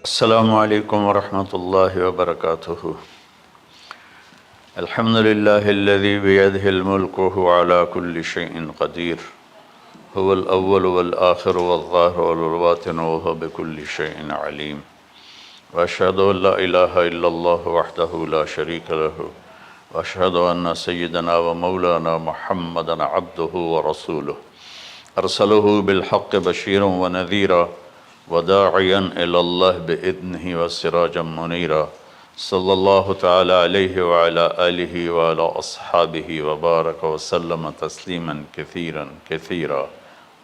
السلام علیکم ورحمۃ اللہ وبرکاتہ۔ الحمد للہ الذی بیدہ الملک وہو علی کل شیء قدیر، هو الاول والآخر والظاہر والباطن وہو بکل شیء علیم، واشہد ان لا الہ الا اللہ وحدہ لا شریک لہ، واشہد ان سیدنا ومولانا محمدا عبدہ ورسولہ، ارسلہ بالحق بشیرا ونذیرا وداعیا الی اللہ بإذنہ وسراجا منیرا، صلی اللہ تعالی علیہ وعلی آلہ وعلی اصحابہ وبارک وسلم تسلیما کثیرا کثیرا،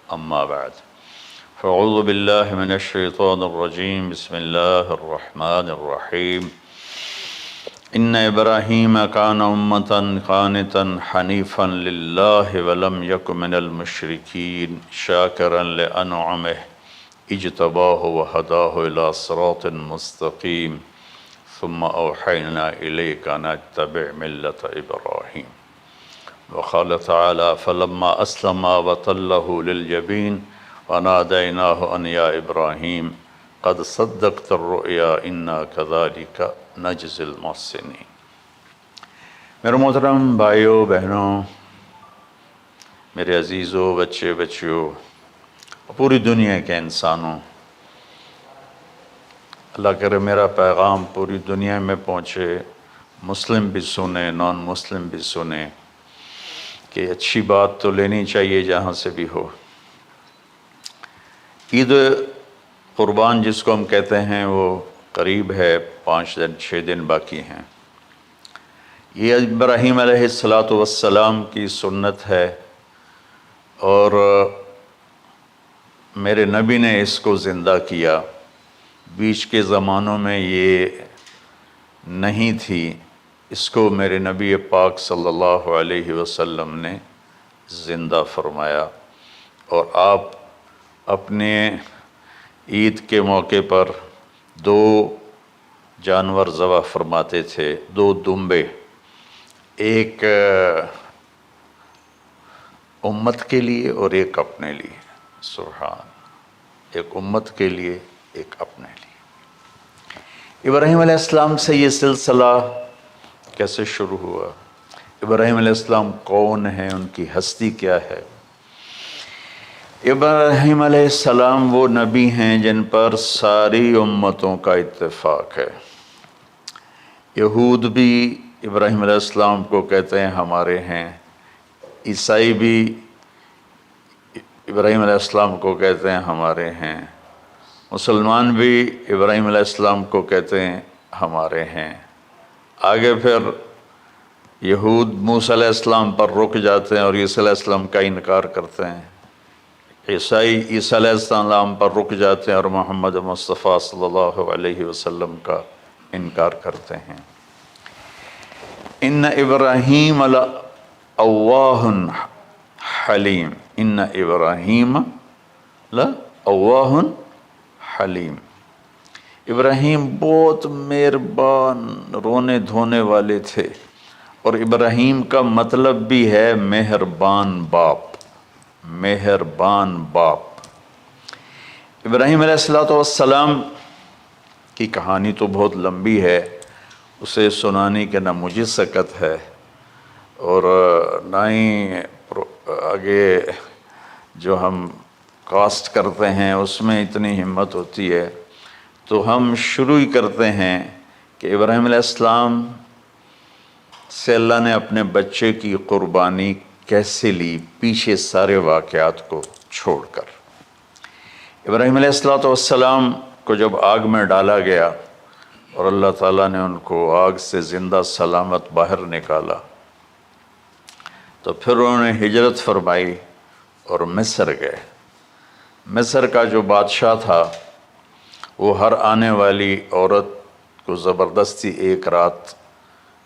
اما بعد فاعوذ باللہ من الشیطان الرجیم، بسم اللہ الرحمن الرحیم۔ ان ابراہیم کان امۃ قانتا حنیفا للہ ولم یک من المشرکین، شاکرا لانعمہ اجتباہ وہداہ الی صراط مستقیم، ثم اوحینا الیک ان اتبع ملۃ ابراہیم۔ وقال تعالی فلما اسلما وتلہ للجبین ونادیناہ ان یا ابراہیم قد صدقت الرؤیا انا کذلک نجزی المحسنین۔ میرے محترم بھائیوں بہنوں، میرے عزیزوں، بچے بچیوں، پوری دنیا کے انسانوں، اللہ کرے میرا پیغام پوری دنیا میں پہنچے، مسلم بھی سنیں، نان مسلم بھی سنیں، کہ اچھی بات تو لینی چاہیے جہاں سے بھی ہو۔ عید قربان جس کو ہم کہتے ہیں وہ قریب ہے، 5 دن 6 دن باقی ہیں۔ یہ ابراہیم علیہ السلام کی سنت ہے، اور میرے نبی نے اس کو زندہ کیا۔ بیچ کے زمانوں میں یہ نہیں تھی، اس کو میرے نبی پاک صلی اللہ علیہ وسلم نے زندہ فرمایا، اور آپ اپنے عید کے موقع پر 2 جانور ذبح فرماتے تھے، 2 دمبے، ایک امت کے لیے اور ایک اپنے لیے۔ سبحان، ایک امت کے لیے ایک اپنے لیے۔ ابراہیم علیہ السلام سے یہ سلسلہ کیسے شروع ہوا؟ ابراہیم علیہ السلام کون ہیں، ان کی ہستی کیا ہے؟ ابراہیم علیہ السلام وہ نبی ہیں جن پر ساری امتوں کا اتفاق ہے۔ یہود بھی ابراہیم علیہ السلام کو کہتے ہیں ہمارے ہیں، عیسائی بھی ابراہیم علیہ السلام کو کہتے ہیں ہمارے ہیں، مسلمان بھی ابراہیم علیہ السلام کو کہتے ہیں ہمارے ہیں۔ آگے پھر یہود موسیٰ علیہ السلام پر رک جاتے ہیں اور عیسیٰ علیہ السلام کا انکار کرتے ہیں، عیسائی عیسیٰ علیہ السلام پر رک جاتے ہیں اور محمد مصطفیٰ صلی اللہ علیہ وسلم کا انکار کرتے ہیں۔ ان ابراہیم لأواہ حلیم، ان ابراہیم لأواہ حلیم، ابراہیم بہت مہربان، رونے دھونے والے تھے، اور ابراہیم کا مطلب بھی ہے مہربان باپ، مہربان باپ۔ ابراہیم علیہ السلام کی کہانی تو بہت لمبی ہے، اسے سنانے کے نہ مجھے سکت ہے، اور نہ ہی آگے جو ہم کاسٹ کرتے ہیں اس میں اتنی ہمت ہوتی ہے، تو ہم شروع ہی کرتے ہیں کہ ابراہیم علیہ السلام سے اللہ نے اپنے بچے کی قربانی کیسے لی، پیچھے سارے واقعات کو چھوڑ کر۔ ابراہیم علیہ السلام کو جب آگ میں ڈالا گیا اور اللہ تعالیٰ نے ان کو آگ سے زندہ سلامت باہر نکالا، تو پھر انہوں نے ہجرت فرمائی اور مصر گئے۔ مصر کا جو بادشاہ تھا وہ ہر آنے والی عورت کو زبردستی 1 رات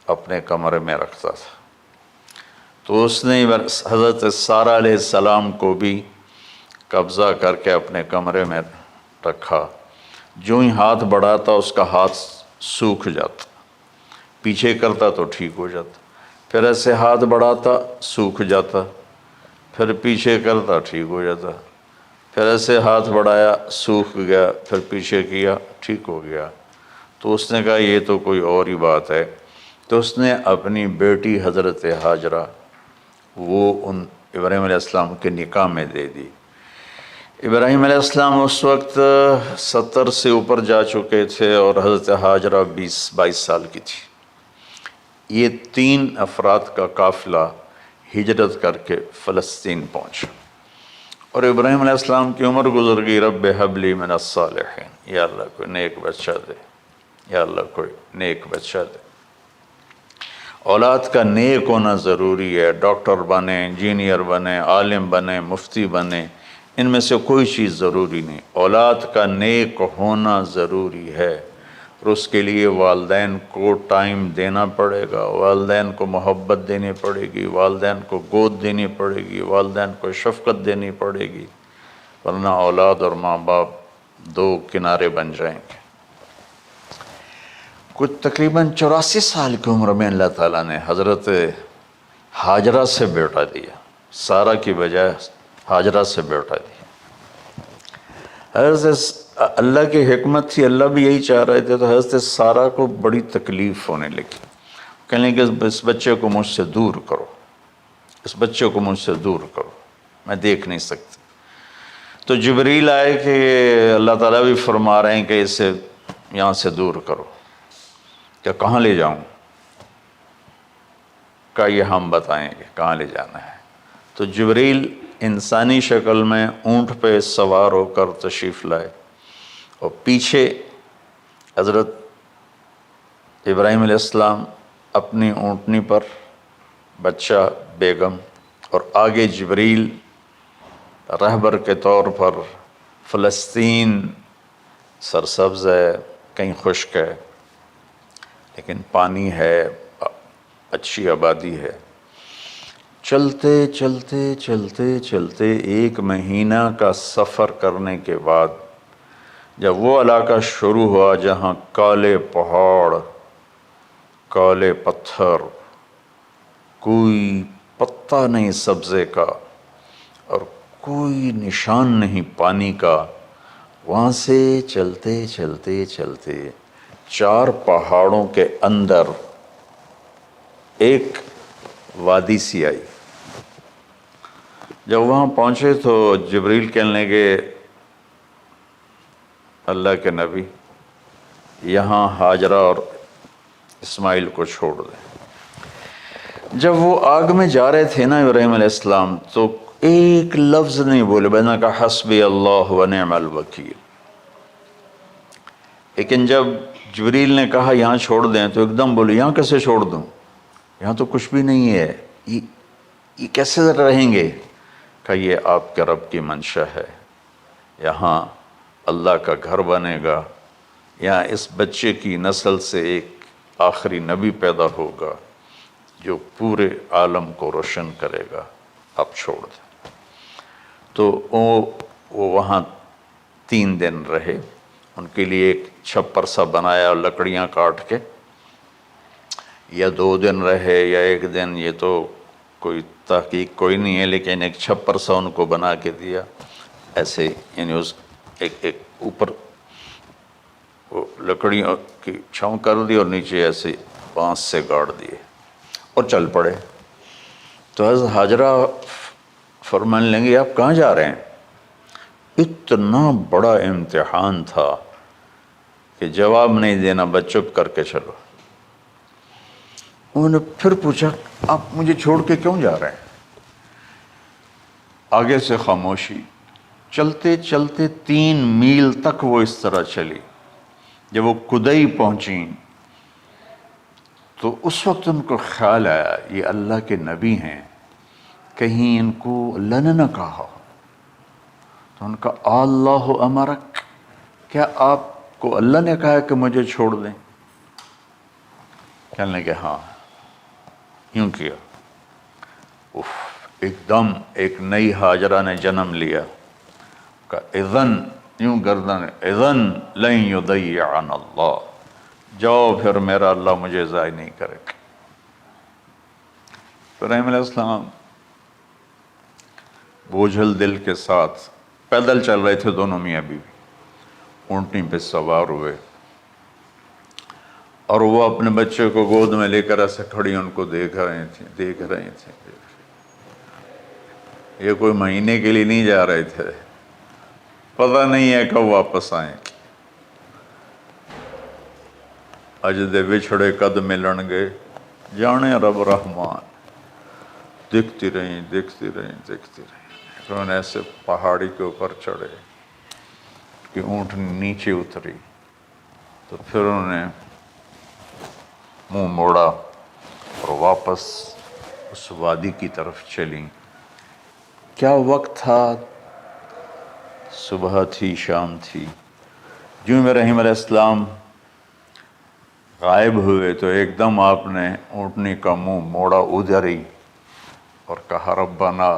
اپنے کمرے میں رکھتا تھا، تو اس نے حضرت سارہ علیہ السلام کو بھی قبضہ کر کے اپنے کمرے میں رکھا۔ جو ہی ہاتھ بڑھاتا اس کا ہاتھ سوکھ جاتا، پیچھے کرتا تو ٹھیک ہو جاتا، پھر ایسے ہاتھ بڑھاتا سوکھ جاتا، پھر پیچھے کرتا ٹھیک ہو جاتا، پھر ایسے ہاتھ بڑھایا سوکھ گیا، پھر پیچھے کیا ٹھیک ہو گیا۔ تو اس نے کہا یہ تو کوئی اور ہی بات ہے۔ تو اس نے اپنی بیٹی حضرت ہاجرہ وہ ان ابراہیم علیہ السلام کے نکاح میں دے دی۔ ابراہیم علیہ السلام اس وقت 70 سے اوپر جا چکے تھے اور حضرت ہاجرہ 22 سال کی تھی۔ یہ 3 افراد کا قافلہ ہجرت کر کے فلسطین پہنچا، اور ابراہیم علیہ السلام کی عمر گزر گئی۔ رب ہب لی من الصالحین، یا اللہ کوئی نیک بچہ دے، یا اللہ کوئی نیک بچہ دے۔ اولاد کا نیک ہونا ضروری ہے، ڈاکٹر بنے، انجینئر بنے، عالم بنے، مفتی بنے، ان میں سے کوئی چیز ضروری نہیں، اولاد کا نیک ہونا ضروری ہے۔ اور اس کے لیے والدین کو ٹائم دینا پڑے گا، والدین کو محبت دینی پڑے گی، والدین کو گود دینی پڑے گی، والدین کو شفقت دینی پڑے گی، ورنہ اولاد اور ماں باپ 2 کنارے بن جائیں گے۔ کچھ تقریباً 84 سال کی عمر میں اللہ تعالیٰ نے حضرت ہاجرہ سے بیٹا دیا، سارہ کی بجائے ہاجرہ سے بیٹا دیا۔ حضرت اللہ کی حکمت تھی، اللہ بھی یہی چاہ رہے تھے، تو حضرت سارہ کو بڑی تکلیف ہونے لگی، کہنے کہ اس بچے کو مجھ سے دور کرو، اس بچے کو مجھ سے دور کرو، میں دیکھ نہیں سکتی۔ تو جبریل آئے کہ اللہ تعالیٰ بھی فرما رہے ہیں کہ اسے یہاں سے دور کرو۔ کہ کہاں لے جاؤں؟ کہ یہ ہم بتائیں گے کہاں لے جانا ہے۔ تو جبریل انسانی شکل میں اونٹ پہ سوار ہو کر تشریف لائے، اور پیچھے حضرت ابراہیم علیہ السلام اپنی اونٹنی پر، بچہ بیگم، اور آگے جبریل رہبر کے طور پر۔ فلسطین سرسبز ہے، کہیں خشک ہے، لیکن پانی ہے، اچھی آبادی ہے۔ چلتے چلتے چلتے چلتے 1 مہینہ کا سفر کرنے کے بعد جب وہ علاقہ شروع ہوا جہاں کالے پہاڑ، کالے پتھر، کوئی پتا نہیں سبزے کا اور کوئی نشان نہیں پانی کا، وہاں سے چلتے چلتے چلتے 4 پہاڑوں کے اندر ایک وادی سی آئی۔ جب وہاں پہنچے تو جبریل کہنے لگے اللہ کے نبی یہاں ہاجرہ اور اسماعیل کو چھوڑ دیں۔ جب وہ آگ میں جا رہے تھے نا ابراہیم علیہ السلام، تو ایک لفظ نہیں بولے، بس نے کہا حسبی اللہ و نعم الوکیل۔ لیکن جب جبریل نے کہا یہاں چھوڑ دیں تو ایک دم بولے یہاں کیسے چھوڑ دوں، یہاں تو کچھ بھی نہیں ہے، یہ کیسے رہیں گے؟ کہ یہ آپ کے رب کی منشا ہے، یہاں اللہ کا گھر بنے گا، یہاں اس بچے کی نسل سے ایک آخری نبی پیدا ہوگا جو پورے عالم کو روشن کرے گا، آپ چھوڑ دیں۔ تو وہ وہاں 3 دن رہے، ان کے لیے ایک چھپر سا بنایا لکڑیاں کاٹ کے، یا 2 دن رہے یا 1 دن، یہ تو کوئی تحقیق کوئی نہیں ہے، لیکن ایک چھپر سا ان کو بنا کے دیا ایسے، یعنی اس ایک اوپر وہ لکڑیوں کی چھاؤں کر دی اور نیچے ایسے بانس سے گاڑ دیے اور چل پڑے۔ تو حضرت ہاجرہ فرمانے لگے آپ کہاں جا رہے ہیں؟ اتنا بڑا امتحان تھا کہ جواب نہیں دینا، بس چپ کر کے چلو۔ انہوں نے پھر پوچھا آپ مجھے چھوڑ کے کیوں جا رہے ہیں؟ آگے سے خاموشی۔ چلتے چلتے 3 میل تک وہ اس طرح چلی۔ جب وہ کدئی پہنچیں تو اس وقت ان کو خیال آیا یہ اللہ کے نبی ہیں، کہیں ان کو اللہ نے نہ کہا۔ تو ان کا اللہ امرک، کیا آپ کو اللہ نے کہا کہ مجھے چھوڑ دیں؟ کہنے لگے ہاں، یوں کیا۔ ایک دم ایک نئی ہاجرہ نے جنم لیا، کہ اذن، یوں گردن، اذن لن یضیعنا اللہ، جاؤ پھر میرا اللہ مجھے ضائع نہیں کرے گا۔ ابراہیم علیہ السلام بوجھل دل کے ساتھ پیدل چل رہے تھے، دونوں میاں بیوی اونٹنی پہ سوار ہوئے، اور وہ اپنے بچے کو گود میں لے کر ایسے کھڑی ان کو دیکھ رہے تھے. یہ کوئی مہینے کے لیے نہیں جا رہے تھے، پتہ نہیں ہے کب واپس آئیں. اج دے وچھڑے قد ملن گے، جانے رب رحمان. دیکھتی رہیں. پھر انہیں ایسے پہاڑی کے اوپر چڑھے کہ اونٹ نیچے اتری، تو پھر انہوں نے منہ موڑا اور واپس اس وادی کی طرف چلیں. کیا وقت تھا، صبح تھی، شام تھی. جو ابراہیم علیہ السلام غائب ہوئے تو ایک دم آپ نے اونٹنی کا منہ موڑا ادھر ہی اور کہا ربنا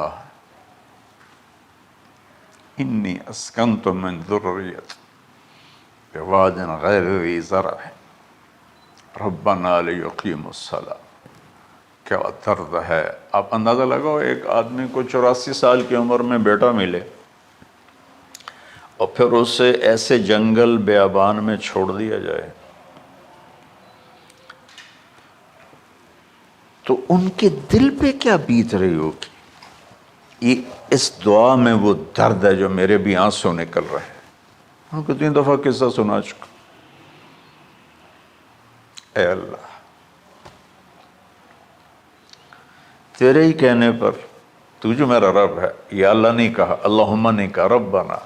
انی اسکنت من ذریت بواد غیر ذی زرع ربنا لیقیموا الصلاۃ. کیا درد ہے. آپ اندازہ لگاؤ، ایک آدمی کو 84 سال کی عمر میں بیٹا ملے اور پھر اسے ایسے جنگل بیابان میں چھوڑ دیا جائے، تو ان کے دل پہ کیا بیت رہی ہوگی. یہ اس دعا میں وہ درد ہے جو میرے بھی آنسو نکل رہے ہیں. ہم کو 3 دفعہ قصہ سنا چکا. اے اللہ، تیرے ہی کہنے پر، تو جو میرا رب ہے، یا اللہ نہیں کہا، اللہم نہیں کہا، ربنا.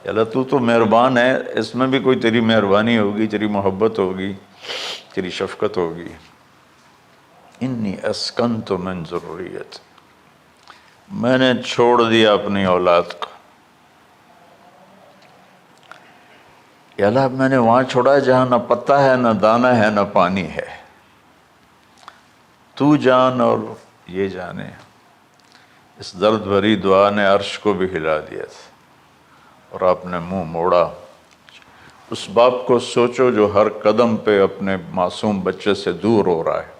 یا اللہ تو تو مہربان ہے، اس میں بھی کوئی تیری مہربانی ہوگی، تیری محبت ہوگی، تیری شفقت ہوگی. انی اسکنت من ذریت، میں نے چھوڑ دیا اپنی اولاد کو. یا اللہ میں نے وہاں چھوڑا جہاں نہ پتہ ہے، نہ دانہ ہے، نہ پانی ہے. تو جان اور یہ جانے. اس درد بھری دعا نے عرش کو بھی ہلا دیا تھا، اور آپ نے منہ موڑا. اس باپ کو سوچو جو ہر قدم پہ اپنے معصوم بچے سے دور ہو رہا ہے،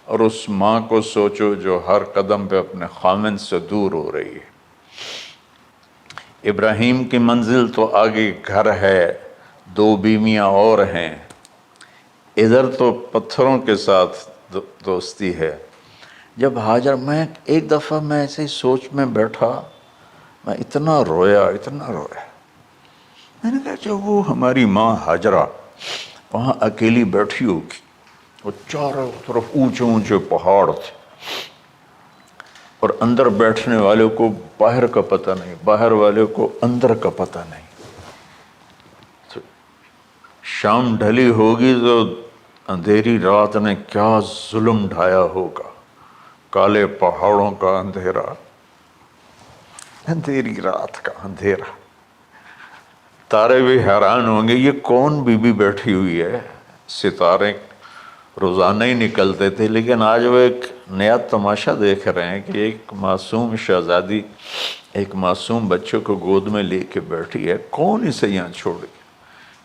اور اس ماں کو سوچو جو ہر قدم پہ اپنے خامن سے دور ہو رہی ہے. ابراہیم کی منزل تو آگے گھر ہے، 2 بیویاں اور ہیں، ادھر تو پتھروں کے ساتھ دوستی ہے. جب ہاجر، میں ایک دفعہ میں ایسے ہی سوچ میں بیٹھا، میں اتنا رویا. میں نے کہا جب وہ ہماری ماں ہاجرہ وہاں اکیلی بیٹھی ہوگی، وہ چاروں طرف اونچے اونچے پہاڑ تھے، اور اندر بیٹھنے والے کو باہر کا پتہ نہیں، باہر والے کو اندر کا پتہ نہیں. تو شام ڈھلی ہوگی تو اندھیری رات نے کیا ظلم ڈھایا ہوگا. کالے پہاڑوں کا اندھیرا، اندھیری رات کا اندھیرا. تارے بھی حیران ہوں گے، یہ کون بی بی بیٹھی ہوئی ہے. ستارے روزانہ ہی نکلتے تھے، لیکن آج وہ ایک نیا تماشا دیکھ رہے ہیں کہ ایک معصوم شہزادی ایک معصوم بچے کو گود میں لے کے بیٹھی ہے. کون اسے یہاں چھوڑے.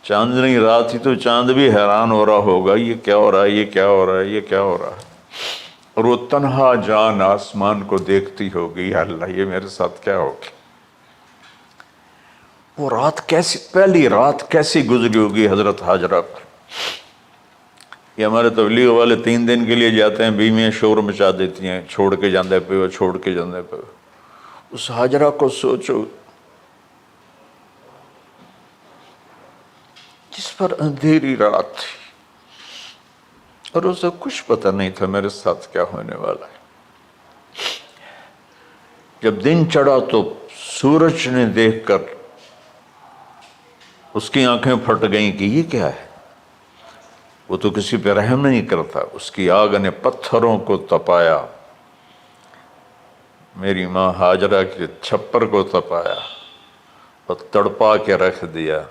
چاندنی رات ہی تو چاند بھی حیران ہو رہا ہوگا، یہ کیا ہو رہا ہے، یہ کیا ہو رہا ہے، یہ کیا ہو رہا ہے. اور وہ تنہا جان آسمان کو دیکھتی ہوگی، یا اللہ یہ میرے ساتھ کیا ہوگی. وہ رات کیسی، پہلی رات کیسی گزری ہوگی حضرت ہاجرہ پر. یہ ہمارے تبلیغ والے 3 دن کے لیے جاتے ہیں، بیویاں شور مچا دیتی ہیں، چھوڑ کے جاندے پہ وہ، چھوڑ کے جاندے پہ. اس ہاجرہ کو سوچو جس پر اندھیری رات تھی، اور اسے کچھ پتہ نہیں تھا میرے ساتھ کیا ہونے والا ہے. جب دن چڑھا تو سورج نے دیکھ کر اس کی آنکھیں پھٹ گئیں کہ یہ کیا ہے. وہ تو کسی پہ رحم نہیں کرتا. اس کی آگ نے پتھروں کو تپایا، میری ماں ہاجرہ کے چھپر کو تپایا اور تڑپا کے رکھ دیا.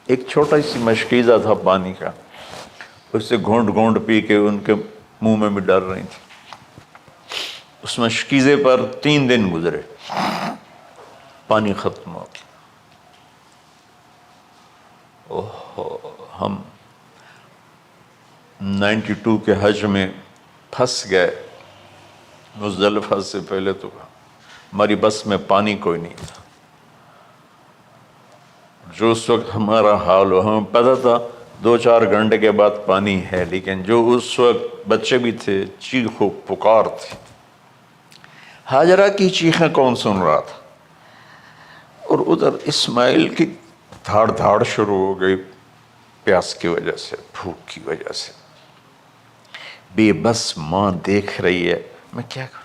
ایک چھوٹا سی مشکیزہ تھا پانی کا، اس سے گھونٹ گھونٹ پی کے ان کے منہ میں بھی ڈال رہی تھی. اس مشکیزے پر 3 دن گزرے، پانی ختم ہو گیا. ہم 92 کے حج میں پھنس گئے مزدلفہ سے پہلے تو ہماری بس میں پانی کوئی نہیں تھا. جو اس وقت ہمارا حال ہو، ہمیں پتہ تھا 2-4 گھنٹے کے بعد پانی ہے، لیکن جو اس وقت بچے بھی تھے، چیخ و پکار تھی. ہاجرہ کی چیخیں کون سن رہا تھا؟ اور ادھر اسماعیل کی دھاڑ دھاڑ شروع ہو گئی، پیاس کی وجہ سے، بھوک کی وجہ سے. بے بس ماں دیکھ رہی ہے، میں کیا کروں؟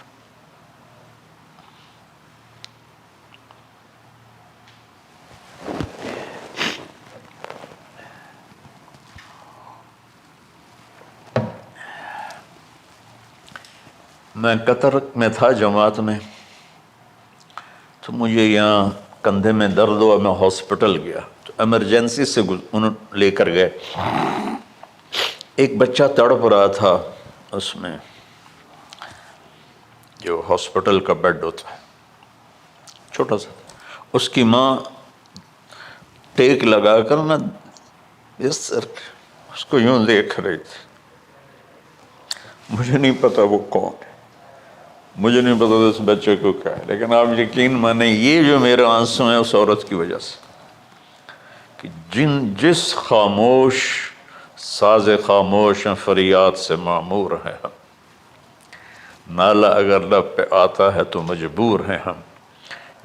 میں قطر میں تھا جماعت میں، تو مجھے یہاں کندھے میں درد ہوا، میں ہاسپٹل گیا تو ایمرجنسی سے انہوں لے کر گئے. ایک بچہ تڑپ رہا تھا اس میں، جو ہاسپٹل کا بیڈ ہوتا ہے چھوٹا سا. اس کی ماں ٹیک لگا کر نا اس کو یوں دیکھ رہی تھی. مجھے نہیں پتا وہ کون ہے، مجھے نہیں پتا اس بچے کو کیا ہے، لیکن آپ یقین مانیں یہ جو میرے آنسو ہیں اس عورت کی وجہ سے، کہ جس خاموش ساز خاموش فریاد سے معمور ہیں ہم. نالہ اگر لب پہ آتا ہے تو مجبور ہیں ہم.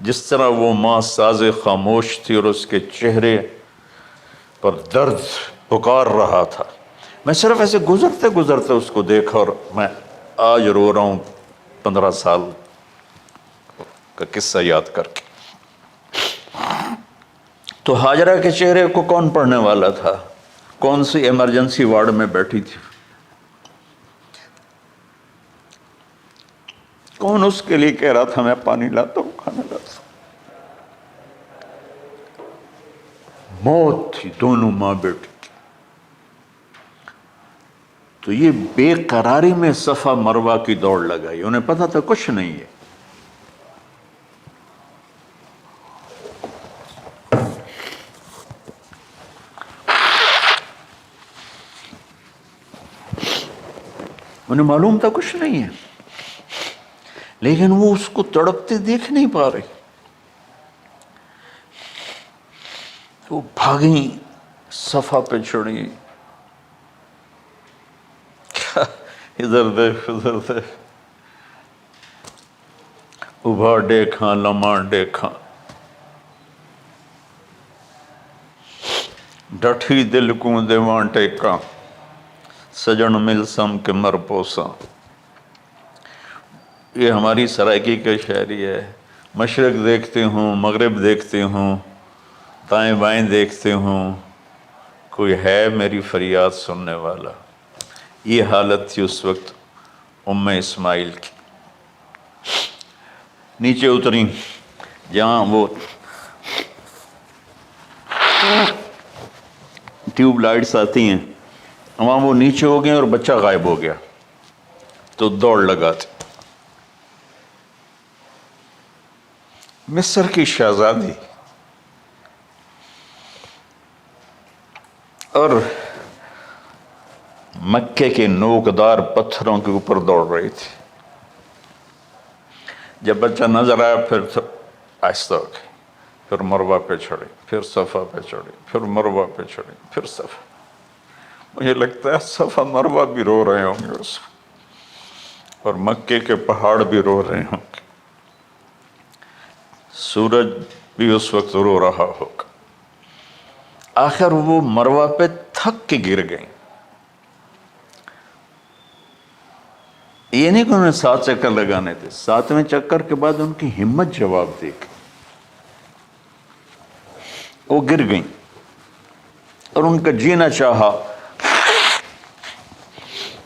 جس طرح وہ ماں ساز خاموش تھی اور اس کے چہرے پر درد پکار رہا تھا، میں صرف ایسے گزرتے گزرتے اس کو دیکھا اور میں آج رو رہا ہوں 15 سال کا قصہ یاد کر کے. تو ہاجرہ کے چہرے کو کون پڑھنے والا تھا؟ کون سی ایمرجنسی وارڈ میں بیٹھی تھی؟ کون اس کے لیے کہہ رہا تھا میں پانی لاتا ہوں، کھانا لاتا ہوں؟ موت تھی دونوں ماں بیٹی کی. تو یہ بے قراری میں صفا مروہ کی دوڑ لگائی. انہیں پتا تھا کچھ نہیں ہے. انہیں معلوم تھا کچھ نہیں ہے، لیکن وہ اس کو تڑپتے دیکھ نہیں پا رہے. وہ بھاگیں، صفا پہ چڑھی، ادھر دیکھ ادھر دیکھ، ابھا دیکھاں لمحہ دیکھاں، ڈٹھی دل کو دیواں ٹیکاں، سجن مل سم کے مر پوساں. یہ ہماری سرائکی کا شاعری ہے. مشرق دیکھتے ہوں، مغرب دیکھتے ہوں، دائیں بائیں دیکھتے ہوں، کوئی ہے میری فریاد سننے والا. یہ حالت تھی اس وقت ام اسماعیل کی. نیچے اتری جہاں وہ ٹیوب لائٹس آتی ہیں، وہاں وہ نیچے ہو گئے اور بچہ غائب ہو گیا. تو دوڑ لگاتے. مصر کی شہزادی اور مکے کے نوکدار پتھروں کے اوپر دوڑ رہی تھی. جب بچہ نظر آیا پھر آہستہ ہو گئی، پھر مروہ پہ چڑھی، پھر صفا پہ چڑھی، پھر مروہ پہ چڑھی، پھر صفا. مجھے لگتا ہے صفا مروہ بھی رو رہے ہوں گے اس وقت، اور مکے کے پہاڑ بھی رو رہے ہوں گے. سورج بھی اس وقت رو رہا ہوگا. آخر وہ مروہ پہ تھک کے گر گئیں. یہ نہیں کہ انہیں 7 چکر لگانے تھے، 7ویں چکر کے بعد ان کی ہمت جواب دے گئی، وہ گر گئیں. اور ان کا جینا چاہا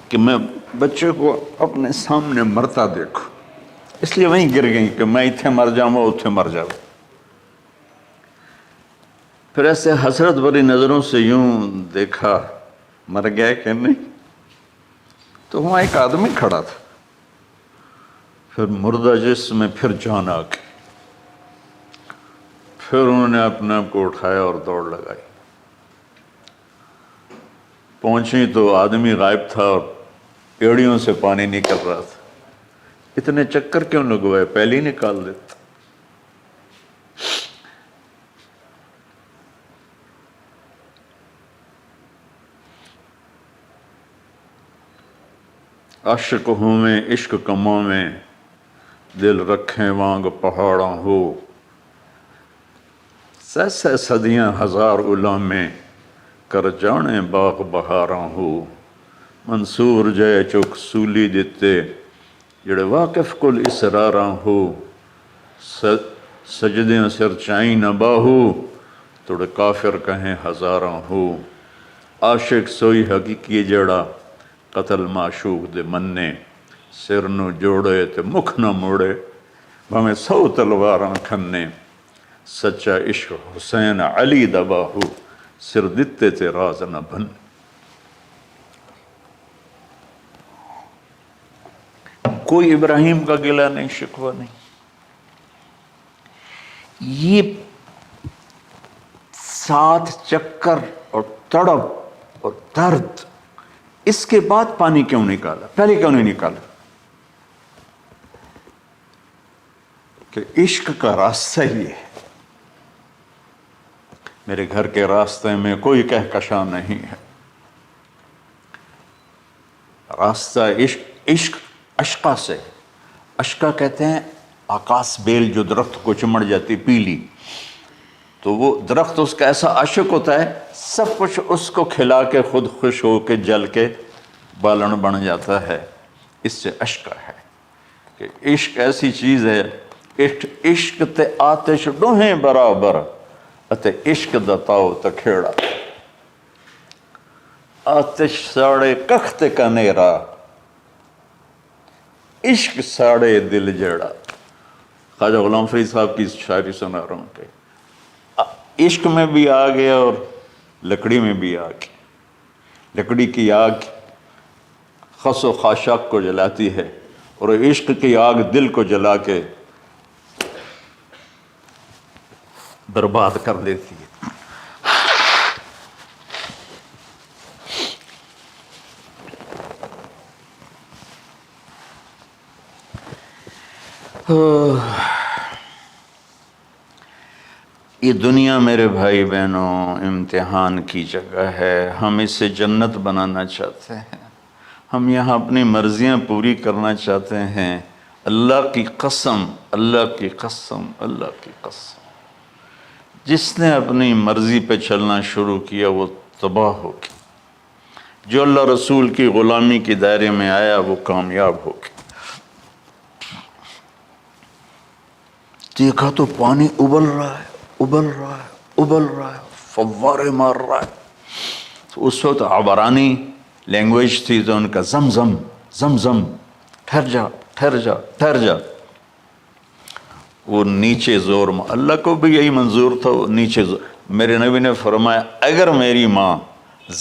کہ میں بچے کو اپنے سامنے مرتا دیکھوں، اس لیے وہیں گر گئیں کہ میں اتھے مر جاؤں اتھے مر جاؤں. پھر ایسے حسرت بھری نظروں سے یوں دیکھا، مر گیا کہ نہیں. تو وہاں ایک آدمی کھڑا تھا. پھر مردہ جسم میں پھر جان آ گئی. پھر انہوں نے اپنے آپ کو اٹھایا اور دوڑ لگائی. پہنچی تو آدمی غائب تھا اور پیڑیوں سے پانی نکل رہا تھا. اتنے چکر کیوں لگوائے؟ پہلے ہی نکال دیتا۔ عاشق ہوں میں عشق کماں میں، دل رکھیں وانگ پہاڑاں ہو، سہ سہ صدیاں ہزار غلامیں، کر جانے باغ بہاراں ہو۔ منصور جے چک سولی دتے، جڑے واقف کل اسراراں ہو، سجدیاں سر چائیں نہ باہو، توڑے کافر کہیں ہزاراں ہو۔ عاشق سوئی حقیقی جڑا، قتل معشوق دے مننے، سر نو جوڑے تے مکھ نہ موڑے، بھامیں 100 تلواراں کھنے۔ سچا عشق حسین علی دا باہو، سر دتے تے راز نہ بن۔ کوئی ابراہیم کا گلہ نہیں، شکوہ نہیں۔ یہ 7 چکر اور تڑپ اور درد، اس کے بعد پانی کیوں نکالا؟ پہلے کیوں نہیں نکالا؟ کہ عشق کا راستہ ہی ہے۔ میرے گھر کے راستے میں کوئی کہکشاں نہیں ہے، راستہ عشق اشقا سے۔ اشقا کہتے ہیں آکاس بیل جو درخت کو چمڑ جاتی پیلی، تو وہ درخت اس کا ایسا عاشق ہوتا ہے، سب کچھ اس کو کھلا کے خود خوش ہو کے جل کے بالن بن جاتا ہے۔ اس سے اشقا ہے کہ عشق ایسی چیز ہے، عشق تے آتش ڈوہیں برابر، اتے عشق دا تاؤ تکھیڑا، آتش ساڑے کخت کا نیرا، عشق ساڑے دل جیڑا۔ خواجہ غلام فرید صاحب کی شاعری سنا رہا ہوں کہ عشق میں بھی آگ ہے اور لکڑی میں بھی آگ ہے۔ لکڑی کی آگ خس و خاشاک کو جلاتی ہے، اور عشق کی آگ دل کو جلا کے برباد کر دیتی ہے۔ یہ دنیا میرے بھائی بہنوں امتحان کی جگہ ہے۔ ہم اسے جنت بنانا چاہتے ہیں، ہم یہاں اپنی مرضیاں پوری کرنا چاہتے ہیں۔ اللہ کی قسم، اللہ کی قسم، اللہ کی قسم، جس نے اپنی مرضی پہ چلنا شروع کیا وہ تباہ ہو گیا۔ جو اللہ رسول کی غلامی کے دائرے میں آیا وہ کامیاب ہو گیا۔ دیکھا تو پانی ابل رہا ہے، ابل رہا ہے، ابل رہا ہے، فوارے مار رہا ہے۔ تو اس وقت عبرانی لینگویج تھی تو ان کا زمزم زمزم، ٹھہر جا ٹھہر جا ٹھہر جا۔ وہ نیچے زور، اللہ کو بھی یہی منظور تھا، وہ نیچے زور۔ میرے نبی نے فرمایا اگر میری ماں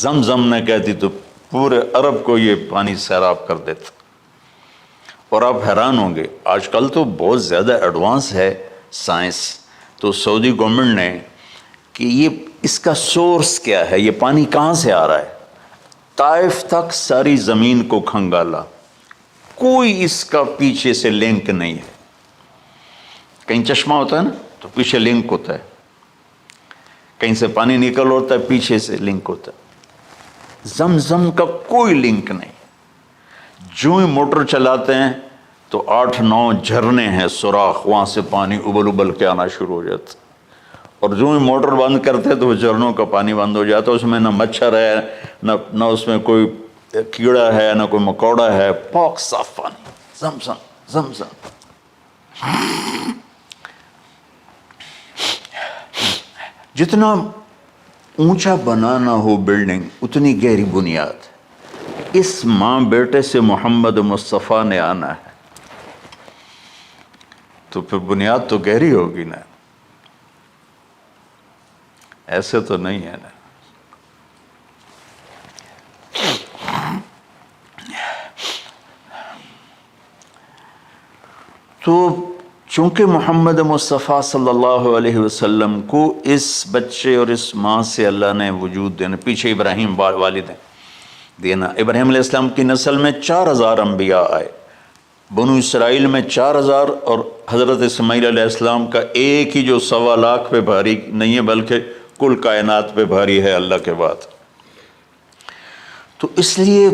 زمزم نہ کہتی تو پورے عرب کو یہ پانی سیراب کر دیتا۔ اور آپ حیران ہوں گے، آج کل تو بہت زیادہ ایڈوانس ہے سائنس، تو سعودی گورنمنٹ نے کہ یہ اس کا سورس کیا ہے، یہ پانی کہاں سے آ رہا ہے، طائف تک ساری زمین کو کھنگالا، کوئی اس کا پیچھے سے لنک نہیں ہے۔ کہیں چشمہ ہوتا ہے نا تو پیچھے لنک ہوتا ہے، کہیں سے پانی نکل ہوتا ہے پیچھے سے لنک ہوتا ہے۔ زمزم کا کوئی لنک نہیں۔ جو ہی موٹر چلاتے ہیں تو 8-9 جھرنے ہیں، سوراخ، وہاں سے پانی ابل ابل کے آنا شروع ہو جاتا، اور جو ہی موٹر بند کرتے تو وہ جھرنوں کا پانی بند ہو جاتا۔ اس میں نہ مچھر ہے، نہ اس میں کوئی کیڑا ہے، نہ کوئی مکوڑا ہے، پاک صاف پانی، زمزم زمزم۔ جتنا اونچا بنانا ہو بلڈنگ اتنی گہری بنیاد۔ اس ماں بیٹے سے محمد مصطفیٰ نے آنا ہے تو پھر بنیاد تو گہری ہوگی نا، ایسے تو نہیں ہے نا۔ تو چونکہ محمد مصطفیٰ صلی اللہ علیہ وسلم کو اس بچے اور اس ماں سے اللہ نے وجود دینا، پیچھے ابراہیم والد ہیں دینا، ابراہیم علیہ السلام کی نسل میں 4000 انبیاء آئے، بنو اسرائیل میں 4000 اور حضرت اسماعیل علیہ السلام کا ایک ہی جو 1.25 لاکھ پہ بھاری نہیں ہے بلکہ کل کائنات پہ بھاری ہے اللہ کے بعد۔ تو اس لیے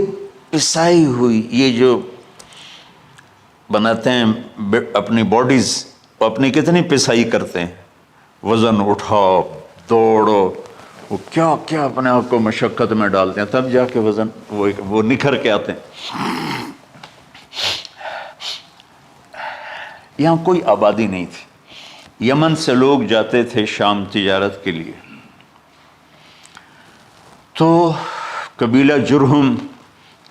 پسائی ہوئی یہ جو بناتے ہیں اپنی باڈیز، وہ اپنی کتنی پسائی کرتے ہیں، وزن اٹھاؤ، دوڑو، وہ کیا کیا اپنے آپ کو مشقت میں ڈالتے ہیں، تب جا کے وزن وہ نکھر کے آتے ہیں۔ یہاں کوئی آبادی نہیں تھی، یمن سے لوگ جاتے تھے شام تجارت کے لیے، تو قبیلہ جرہم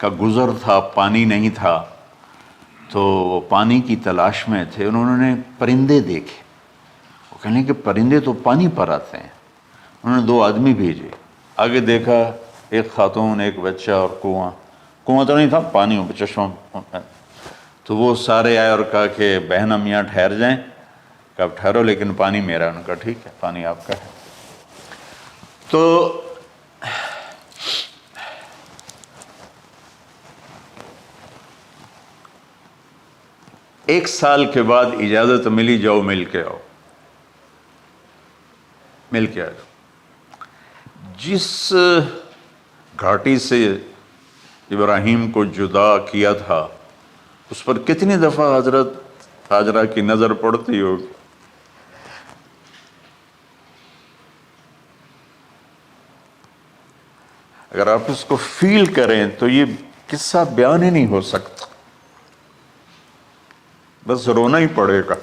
کا گزر تھا، پانی نہیں تھا، تو وہ پانی کی تلاش میں تھے، انہوں نے پرندے دیکھے، وہ کہنے کہ پرندے تو پانی پر آتے ہیں، انہوں نے 2 آدمی بھیجے، آگے دیکھا ایک خاتون، ایک بچہ اور کنواں تو نہیں تھا، پانی چشمہ، تو وہ سارے آئے اور کہا کہ بہن ہم یہاں ٹھہر جائیں، کہ اب ٹھہرو لیکن پانی میرا، ان کا ٹھیک ہے پانی آپ کا ہے۔ تو ایک سال کے بعد اجازت ملی، جاؤ مل کے آؤ، مل کے آؤ۔ جس گھاٹی سے ابراہیم کو جدا کیا تھا اس پر کتنی دفعہ حضرت ہاجرہ کی نظر پڑتی ہوگی، اگر آپ اس کو فیل کریں تو یہ قصہ بیان ہی نہیں ہو سکتا، بس رونا ہی پڑے گا۔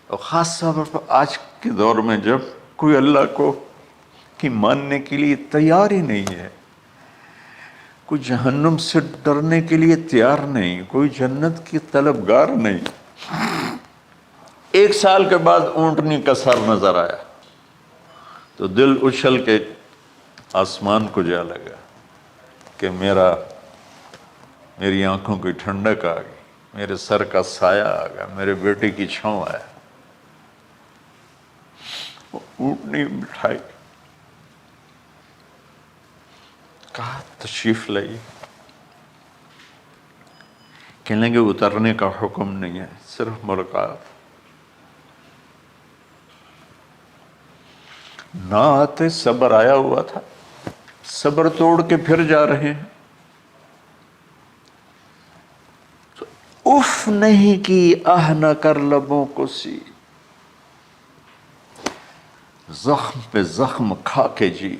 اور خاص طور پر آج کے دور میں جب کوئی اللہ کو کی ماننے کے لیے تیار ہی نہیں ہے، کوئی جہنم سے ڈرنے کے لیے تیار نہیں، کوئی جنت کی طلبگار نہیں۔ 1 سال کے بعد اونٹنی کا سر نظر آیا تو دل اچھل کے آسمان کو جا لگا کہ میری آنکھوں کی ٹھنڈک آ گئی، میرے سر کا سایہ آ گیا، میرے بیٹے کی چھاؤں آیا۔ وہ اونٹنی بٹھائی، کہا تشریف لائیے، کہنے لگے اترنے کا حکم نہیں ہے، صرف ملاقات۔ نہ آتے صبر آیا ہوا تھا، صبر توڑ کے پھر جا رہے ہیں، تو اف نہیں کی، آہ نہ کر لبوں کو سی، زخم پہ زخم کھا کے جی،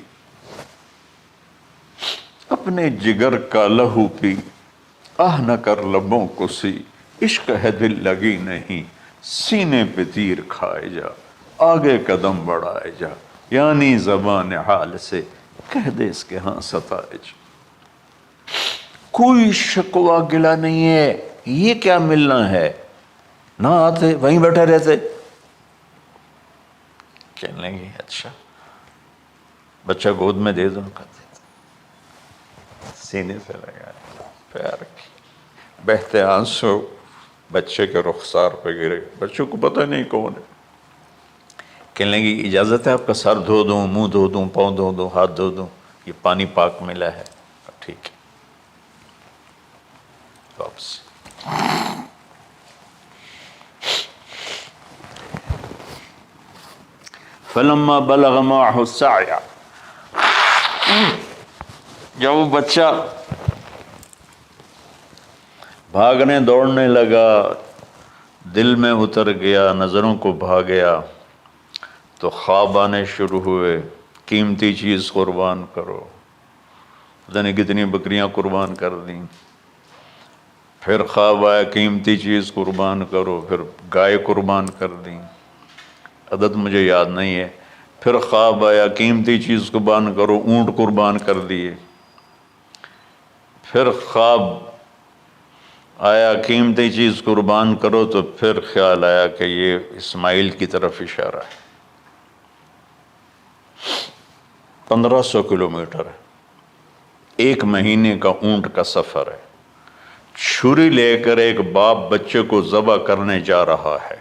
اپنے جگر کا لہو پی، آہ نہ کر لبوں کو سی، عشق ہے دل لگی نہیں، سینے پہ تیر کھائے جا، آگے قدم بڑھائے جا، یعنی زبان حال سے کہہ دے اس کے ہاں ستائے جا۔ کوئی شکوہ گلہ نہیں ہے، یہ کیا ملنا ہے، نہ آتے وہیں بیٹھے رہتے۔ کہنے لگے اچھا بچہ گود میں دے دو، سینے سے لگا پیار کی، بہتے آنسو بچے کے رخسار پہ گرے، بچوں کو پتہ نہیں کون ہے۔ کہنے لگی اجازت ہے آپ کا سر دھو دوں، منہ دھو دوں، پاؤں دھو دوں، ہاتھ دھو دوں، یہ پانی پاک ملا ہے، ٹھیک ہے واپس۔ فلما بلغ معه السعی، جب وہ بچہ بھاگنے دوڑنے لگا، دل میں اتر گیا، نظروں کو بھا گیا، تو خواب آنے شروع ہوئے، قیمتی چیز قربان کرو، پتہ نہیں کتنی بکریاں قربان کر دیں، پھر خواب آیا قیمتی چیز قربان کرو، پھر گائے قربان کر دیں، عدد مجھے یاد نہیں ہے، پھر خواب آیا قیمتی چیز قربان کرو، اونٹ قربان کر دیے، پھر خواب آیا قیمتی چیز قربان کرو، تو پھر خیال آیا کہ یہ اسماعیل کی طرف اشارہ ہے۔ 1500 کلومیٹر ہے، 1 مہینے کا اونٹ کا سفر ہے، چھری لے کر ایک باپ بچے کو ذبح کرنے جا رہا ہے،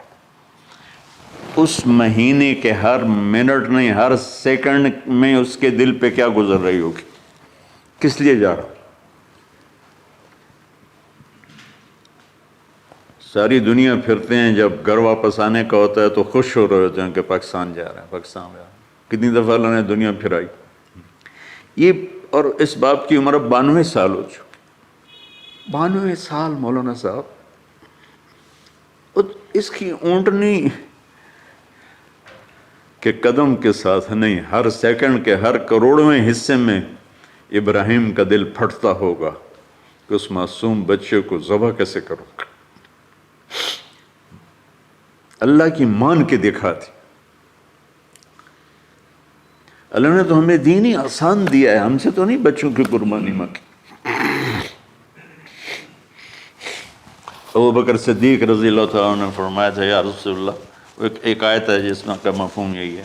اس مہینے کے ہر منٹ نہیں، ہر سیکنڈ میں اس کے دل پہ کیا گزر رہی ہوگی، کس لیے جا رہا، ساری دنیا پھرتے ہیں، جب گھر واپس آنے کا ہوتا ہے تو خوش ہو رہے ہوتے ہیں کہ پاکستان جا رہے ہیں، پاکستان جا رہے ہیں۔ کتنی دفعہ اللہ نے دنیا پھرائی یہ، اور اس باپ کی عمر اب 92 سال ہو چکی، 92 سال مولانا صاحب، اس کی اونٹنی کے قدم کے ساتھ نہیں، ہر سیکنڈ کے ہر کروڑویں حصے میں ابراہیم کا دل پھٹتا ہوگا کہ اس معصوم بچے کو ذبح کیسے کروں۔ اللہ کی مان کے دکھا دی۔ اللہ نے تو ہمیں دین ہی آسان دیا ہے، ہم سے تو نہیں بچوں کی قربانی مانگی۔ ابو بکر صدیق رضی اللہ تعالیٰ عنہ نے فرمایا تھا، یا رسول اللہ، ایک آیت ہے جس میں کا مفہوم یہی ہے،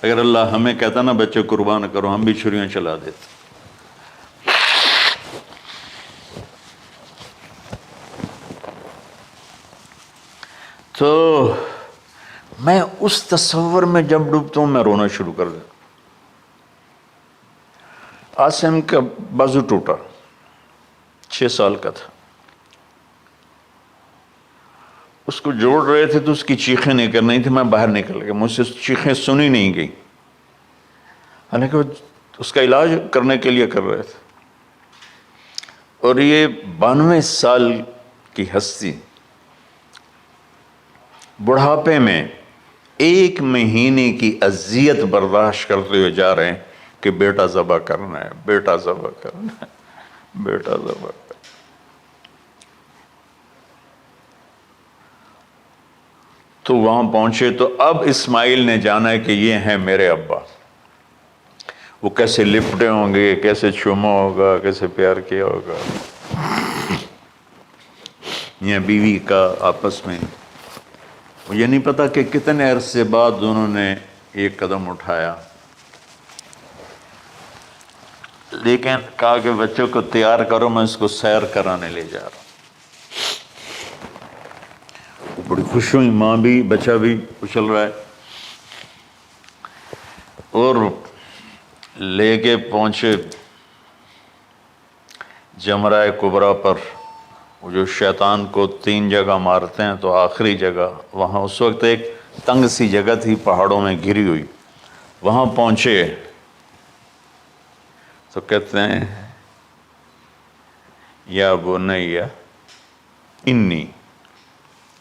اگر اللہ ہمیں کہتا نا بچے قربان کرو، ہم بھی چھریاں چلا دیتے۔ تو میں اس تصور میں جب ڈوبتا ہوں میں رونا شروع کر دیتا۔ عاصم کا بازو ٹوٹا، 6 سال کا تھا، اس کو جوڑ رہے تھے تو اس کی چیخیں نہیں کر رہی تھی، میں باہر نکل گیا، مجھ سے چیخیں سنی نہیں گئی، حالانکہ اس کا علاج کرنے کے لیے کر رہے تھے۔ اور یہ 92 سال کی ہستی بڑھاپے میں 1 مہینے کی اذیت برداشت کرتے ہوئے جا رہے ہیں کہ بیٹا ذبح کرنا ہے، بیٹا ذبح کرنا ہے، بیٹا ذبح کرنا ہے۔ تو وہاں پہنچے تو اب اسماعیل نے جانا ہے کہ یہ ہیں میرے ابا، وہ کیسے لپٹے ہوں گے، کیسے چوما ہوگا، کیسے پیار کیا ہوگا، یہ بیوی کا آپس میں۔ مجھے نہیں پتا کہ کتنے عرصے بعد انہوں نے ایک قدم اٹھایا، لیکن کہا کہ بچوں کو تیار کرو، میں اس کو سیر کرانے لے جا رہا ہوں۔ بڑی خوش ہوئی، ماں بھی بچہ بھی اچھل رہا ہے، اور لے کے پہنچے جمرہ کبریٰ پر، وہ جو شیطان کو 3 جگہ مارتے ہیں تو آخری جگہ وہاں اس وقت ایک تنگ سی جگہ تھی پہاڑوں میں گھری ہوئی، وہاں پہنچے تو کہتے ہیں یا بنی انی،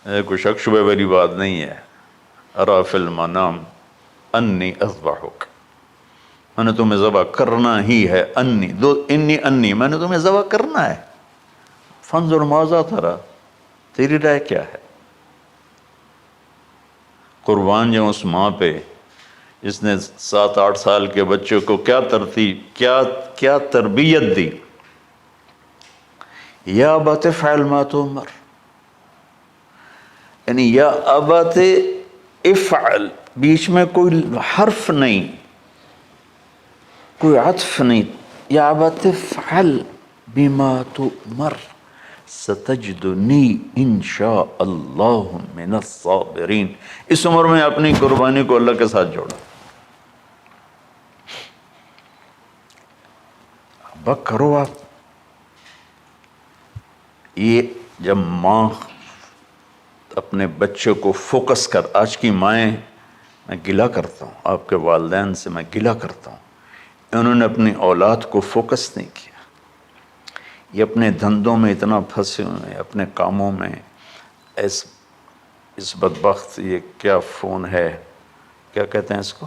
کوئی شک شبہ والی بات نہیں ہے، ارا فی المنام انی اذبحک، میں نے تمہیں ذبح کرنا ہی ہے، انی میں نے تمہیں ذبح کرنا ہے، فانظر ماذا تری، تیری رائے کیا ہے؟ قربان جاؤں اس ماں پہ جس نے 7-8 سال کے بچوں کو کیا تربیت دی۔ یا ابت افعل ما تؤمر، یعنی یا ابت افعل، بیچ میں کوئی حرف نہیں، کوئی عطف نہیں، یا ابت افعل بما تؤمر ستجدنی انشاء اللہ من الصابرین۔ اس عمر میں اپنی قربانی کو اللہ کے ساتھ جوڑا، ابا کرو آپ۔ یہ جب ماں اپنے بچے کو فوکس کر، آج کی مائیں، میں گلہ کرتا ہوں آپ کے والدین سے، میں گلہ کرتا ہوں، انہوں نے اپنی اولاد کو فوکس نہیں کیا، یہ اپنے دھندوں میں اتنا پھنسے ہوئے ہیں، اپنے کاموں میں، اس بدبخت یہ کیا فون ہے، کیا کہتے ہیں اس کو،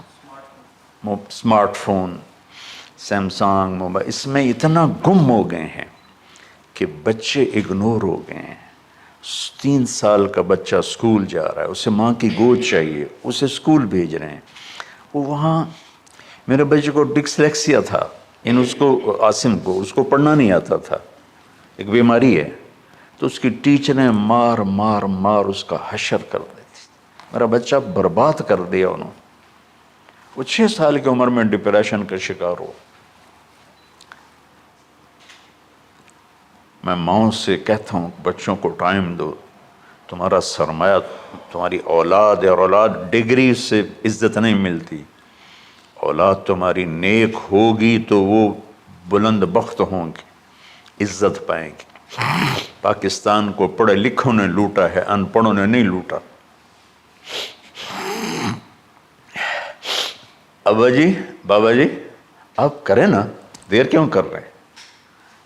اسمارٹ فون، سیمسنگ موبائل، اس میں اتنا گم ہو گئے ہیں کہ بچے اگنور ہو گئے ہیں۔ 3 سال کا بچہ سکول جا رہا ہے، اسے ماں کی گود چاہیے، اسے سکول بھیج رہے ہیں، وہ وہاں، میرے بچے کو ڈسلیکسیا تھا، اس کو عاصم کو، اس کو پڑھنا نہیں آتا تھا، ایک بیماری ہے، تو اس کی ٹیچریں مار مار مار اس کا حشر کر دیتی، میرا بچہ برباد کر دیا انہوں نے۔ وہ 6 سال کی عمر میں ڈپریشن کا شکار ہو۔ میں ماؤں سے کہتا ہوں بچوں کو ٹائم دو، تمہارا سرمایہ تمہاری اولاد ہے، اور اولاد ڈگری سے عزت نہیں ملتی، اولاد تمہاری نیک ہوگی تو وہ بلند بخت ہوں گی، عزت پائیں گی۔ پاکستان کو پڑھے لکھوں نے لوٹا ہے، ان پڑھوں نے نہیں لوٹا۔ ابا جی، بابا جی، آپ کریں نا، دیر کیوں کر رہے ہیں؟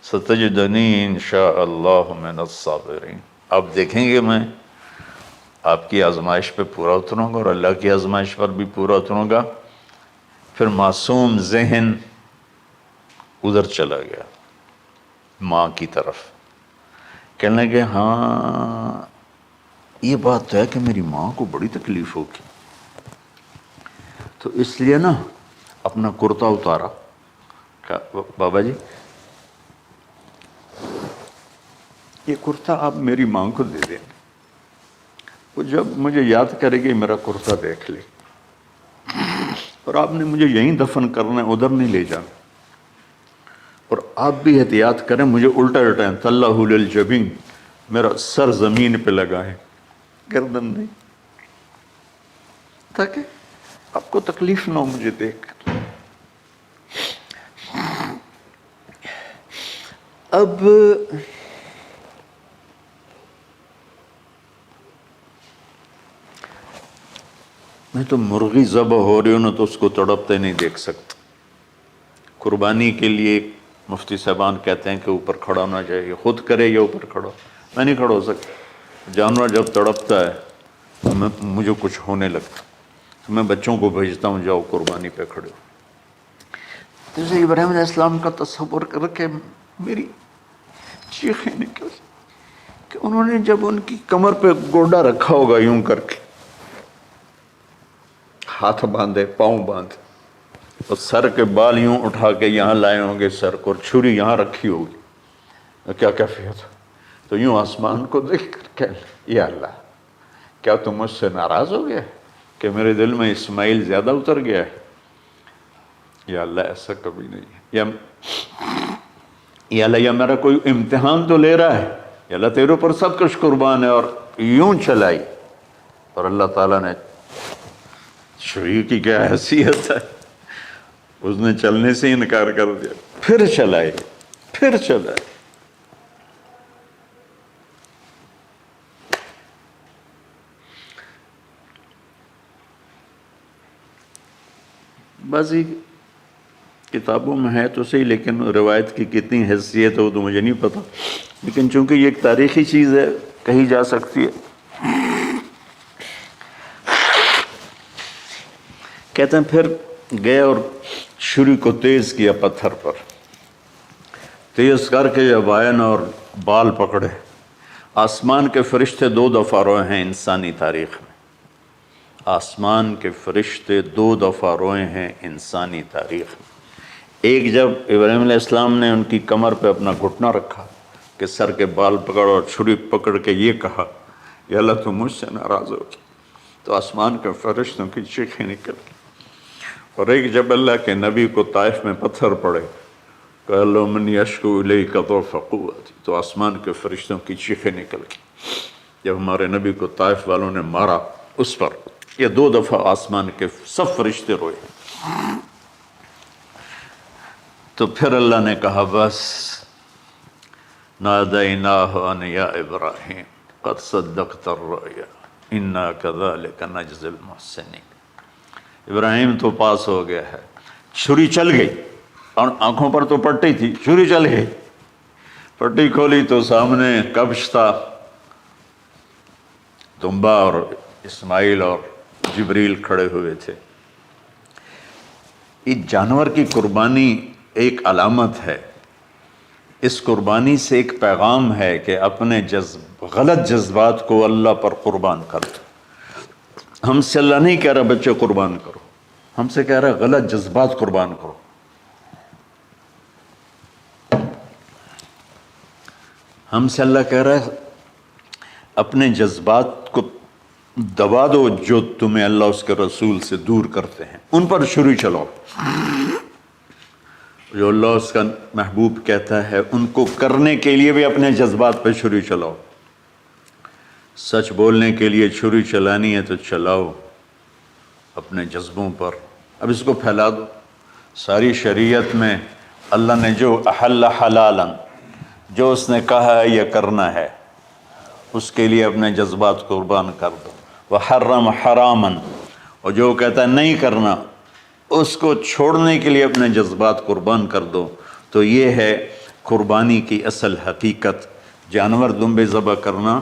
ستجدنی انشاءاللہ من الصابرین، آپ دیکھیں گے میں آپ کی آزمائش پہ پورا اتروں گا اور اللہ کی آزمائش پر بھی پورا اتروں گا۔ پھر معصوم ذہن ادھر چلا گیا ماں کی طرف، کہنے لگے ہاں یہ بات تو ہے کہ میری ماں کو بڑی تکلیف ہوگی، تو اس لیے نا اپنا کرتا اتارا، کہا بابا جی یہ کرتا آپ میری ماں کو دے دیں، وہ جب مجھے یاد کرے گی میرا کرتا دیکھ لے، اور آپ نے مجھے یہیں دفن کرنا ہے، ادھر نہیں لے جانا، اور آپ بھی احتیاط کریں، مجھے الٹا الٹائیں، طلّہ للجبین، میرا سر زمین پہ لگائیں، گردن نہیں، تاکہ آپ کو تکلیف نہ ہو مجھے دیکھ کر۔ اب میں تو مرغی ذبح ہو رہی ہوں نا تو اس کو تڑپتے نہیں دیکھ سکتا۔ قربانی کے لیے مفتی صاحبان کہتے ہیں کہ اوپر کھڑا ہونا چاہیے، خود کرے یا اوپر کھڑا ہو، میں نہیں کھڑا ہو سکتا۔ جانور جب تڑپتا ہے تو مجھے کچھ ہونے لگتا، تو میں بچوں کو بھیجتا ہوں جاؤ قربانی پہ کھڑے ہو۔ جیسے ابراہیم علیہ السلام کا تصور کر کے میری چیخیں نکل کہ انہوں نے جب ان کی کمر پہ گوڈا رکھا ہوگا یوں کر کے، ہاتھ باندھے، پاؤں باندھے، اور سر کے بال یوں اٹھا کے یہاں لائے ہوں گے سر کو، اور چھری یہاں رکھی ہوگی، کیا کیفیت؟ تو یوں آسمان کو دیکھ کر کہ یا اللہ کیا تم مجھ سے ناراض ہو گیا کہ میرے دل میں اسماعیل زیادہ اتر گیا ہے؟ یا اللہ ایسا کبھی نہیں ہے، یا اللہ یا میرا کوئی امتحان تو لے رہا ہے، یا اللہ تیرے اوپر سب کچھ قربان ہے، اور یوں چلائی، اور اللہ تعالیٰ نے چھری کی کیا حیثیت ہے، اس نے چلنے سے انکار کر دیا، پھر چلائے، پھر چلائے۔ بعضی کتابوں میں ہے تو صحیح، لیکن روایت کی کتنی حیثیت ہے وہ تو مجھے نہیں پتا، لیکن چونکہ یہ ایک تاریخی چیز ہے کہی جا سکتی ہے۔ کہتے ہیں پھر گئے اور چھری کو تیز کیا پتھر پر، تیز کر کے جب آئے نا اور بال پکڑے، آسمان کے فرشتے 2 دفعہ روئے ہیں انسانی تاریخ میں، آسمان کے فرشتے 2 دفعہ روئے ہیں انسانی تاریخ میں۔ ایک جب ابراہیم علیہ السلام نے ان کی کمر پہ اپنا گھٹنا رکھا کہ سر کے بال پکڑ اور چھری پکڑ کے یہ کہا یا اللہ تم مجھ سے ناراض ہو، تو آسمان کے فرشتوں کی چیخیں نکل گئی، اور ایک جب اللہ کے نبی کو طائف میں پتھر پڑے کہ اللہ من یشکو الیک ضعف قوتی، تو آسمان کے فرشتوں کی چیخیں نکل گئی جب ہمارے نبی کو طائف والوں نے مارا اس پر۔ یہ 2 دفعہ آسمان کے سب فرشتے روئے۔ تو پھر اللہ نے کہا بس، نادیناہ ان یا ابراہیم قد صدقت الرؤیا انا کذلک نجزی المحسنین، ابراہیم تو پاس ہو گیا ہے۔ چھری چل گئی، اور آنکھوں پر تو پٹی تھی، چھری چل گئی، پٹی کھولی تو سامنے کبش تھا، دمبا اور اسماعیل اور جبریل کھڑے ہوئے تھے۔ اس جانور کی قربانی ایک علامت ہے، اس قربانی سے ایک پیغام ہے کہ اپنے غلط جذبات کو اللہ پر قربان کر دو۔ ہم سے اللہ نہیں کہہ رہا بچے قربان کرو، ہم سے کہہ رہا غلط جذبات قربان کرو۔ ہم سے اللہ کہہ رہا ہے اپنے جذبات کو دبا دو جو تمہیں اللہ اس کے رسول سے دور کرتے ہیں، ان پر چھری چلاؤ۔ جو اللہ اس کا محبوب کہتا ہے ان کو کرنے کے لیے بھی اپنے جذبات پہ چھری چلاؤ۔ سچ بولنے کے لیے چھری چلانی ہے تو چلاؤ اپنے جذبوں پر، اب اس کو پھیلا دو۔ ساری شریعت میں اللہ نے جو احل حلالا، جو اس نے کہا ہے یہ کرنا ہے اس کے لیے اپنے جذبات قربان کر دو. وحرم حراما، اور جو کہتا ہے نہیں کرنا اس کو چھوڑنے کے لیے اپنے جذبات قربان کر دو. تو یہ ہے قربانی کی اصل حقیقت. جانور دمبے ذبح کرنا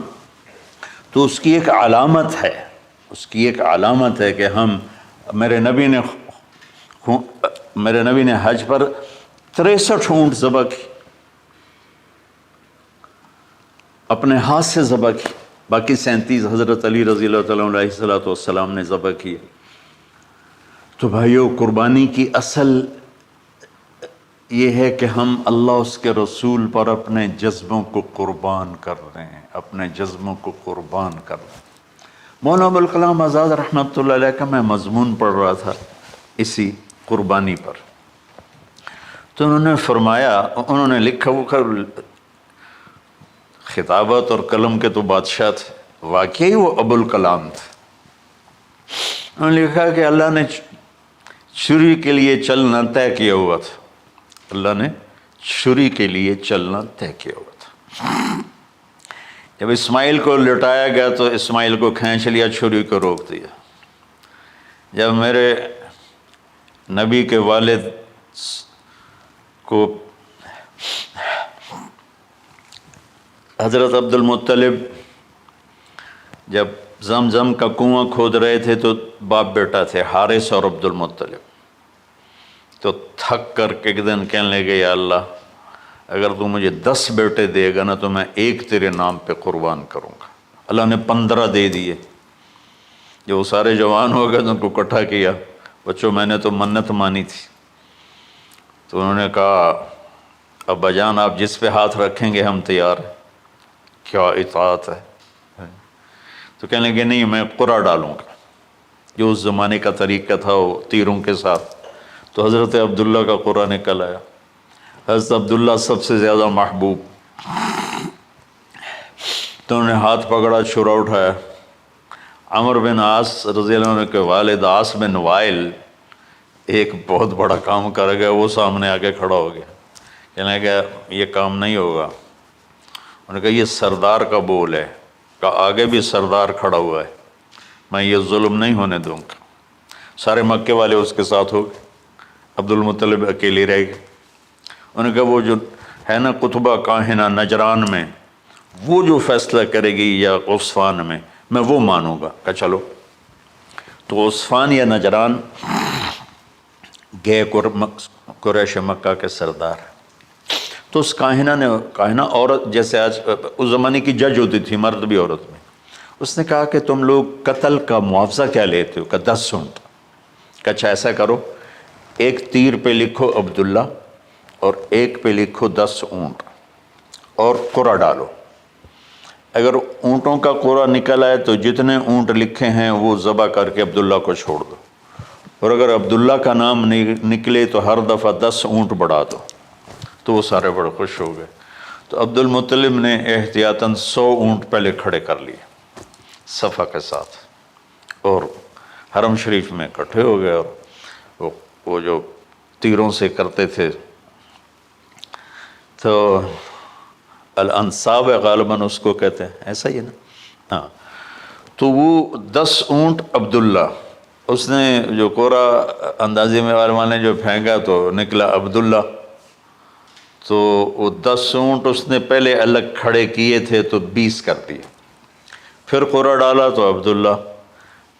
تو اس کی ایک علامت ہے، اس کی ایک علامت ہے کہ ہم میرے نبی نے حج پر 63 اونٹ ذبح کی، اپنے ہاتھ سے ذبح کی، باقی 37 حضرت علی رضی اللہ تعالیٰ علیہ السلام نے ذبح کیے. تو بھائیو، قربانی کی اصل یہ ہے کہ ہم اللہ اس کے رسول پر اپنے جذبوں کو قربان کر رہے ہیں، اپنے جذبوں کو قربان کر رہے ہیں. مولانا ابوالکلام آزاد رحمۃ اللہ علیہ کا میں مضمون پڑھ رہا تھا اسی قربانی پر، تو انہوں نے فرمایا، انہوں نے لکھا، وہ خطابت اور قلم کے تو بادشاہ تھے، واقعی وہ ابوالکلام تھے. انہوں نے لکھا کہ اللہ نے چھری کے لیے چلنا طے کیا ہوا تھا، اللہ نے چھری کے لیے چلنا طے کیا ہوا تھا. جب اسماعیل کو لٹایا گیا تو اسماعیل کو کھینچ لیا، چھری کو روک دیا. جب میرے نبی کے والد کو حضرت عبد المطلب جب زمزم کا کنواں کھود رہے تھے تو باپ بیٹا تھے، حارث اور عبد المطلب، تو تھک کر کے ایک دن کہنے لگے یا اللہ اگر تو مجھے 10 بیٹے دے گا نا تو میں ایک تیرے نام پہ قربان کروں گا. اللہ نے 15 دے دیے. جو وہ سارے جوان ہو گئے تو ان کو اکٹھا کیا، بچوں میں نے تو منت مانی تھی. تو انہوں نے کہا ابا جان آپ جس پہ ہاتھ رکھیں گے ہم تیار ہیں. کیا اطاعت ہے. تو کہنے لگے نہیں میں قرعہ ڈالوں گا، جو اس زمانے کا طریقہ تھا وہ تیروں کے ساتھ. تو حضرت عبداللہ کا قرعہ نکل آیا. حضرت عبداللہ سب سے زیادہ محبوب، تو انہوں نے ہاتھ پکڑا، چھرا اٹھایا. عمر بن عاص رضی اللہ عنہ کے والد عاص بن وائل ایک بہت بڑا کام کر گیا، وہ سامنے آ کے کھڑا ہو گیا. کہنے لگا یہ کام نہیں ہوگا. انہوں نے کہا یہ سردار کا بول ہے. کہا آگے بھی سردار کھڑا ہوا ہے، میں یہ ظلم نہیں ہونے دوں گا. سارے مکے والے اس کے ساتھ ہو گئے، عبد المطلب اکیلے رہ گئے. انہوں نے کہا وہ جو ہے نا قطبہ کاہنہ نجران میں، وہ جو فیصلہ کرے گی یا عصفان میں وہ مانوں گا. کہا چلو. تو عصفان یا نجران گئے قریش مکہ کے سردار. تو اس کاہنہ عورت، جیسے آج اس زمانے کی جج ہوتی تھی، مرد بھی عورت میں، اس نے کہا کہ تم لوگ قتل کا معاوضہ کیا لیتے ہو؟ کہ 10 اونٹ. کہ اچھا ایسا کرو، ایک تیر پہ لکھو عبداللہ اور ایک پہ لکھو 10 اونٹ اور قرعہ ڈالو. اگر اونٹوں کا قرعہ نکل آئے تو جتنے اونٹ لکھے ہیں وہ ذبح کر کے عبداللہ کو چھوڑ دو، اور اگر عبداللہ کا نام نکلے تو ہر دفعہ 10 اونٹ بڑھا دو. تو وہ سارے بڑے خوش ہو گئے. تو عبد المطلب نے احتیاطاً 100 اونٹ پہلے کھڑے کر لیے صفا کے ساتھ، اور حرم شریف میں اکٹھے ہو گئے. اور وہ جو تیروں سے کرتے تھے تو الانصاب غالباً اس کو کہتے ہیں، ایسا ہی ہے نا. ہاں. تو وہ 10 اونٹ عبداللہ، اس نے جو قرعہ اندازی میں والے جو پھینکا تو نکلا عبداللہ. تو وہ 10 اونٹ اس نے پہلے الگ کھڑے کیے تھے تو 20 کر دیے. پھر قرعہ ڈالا تو عبداللہ،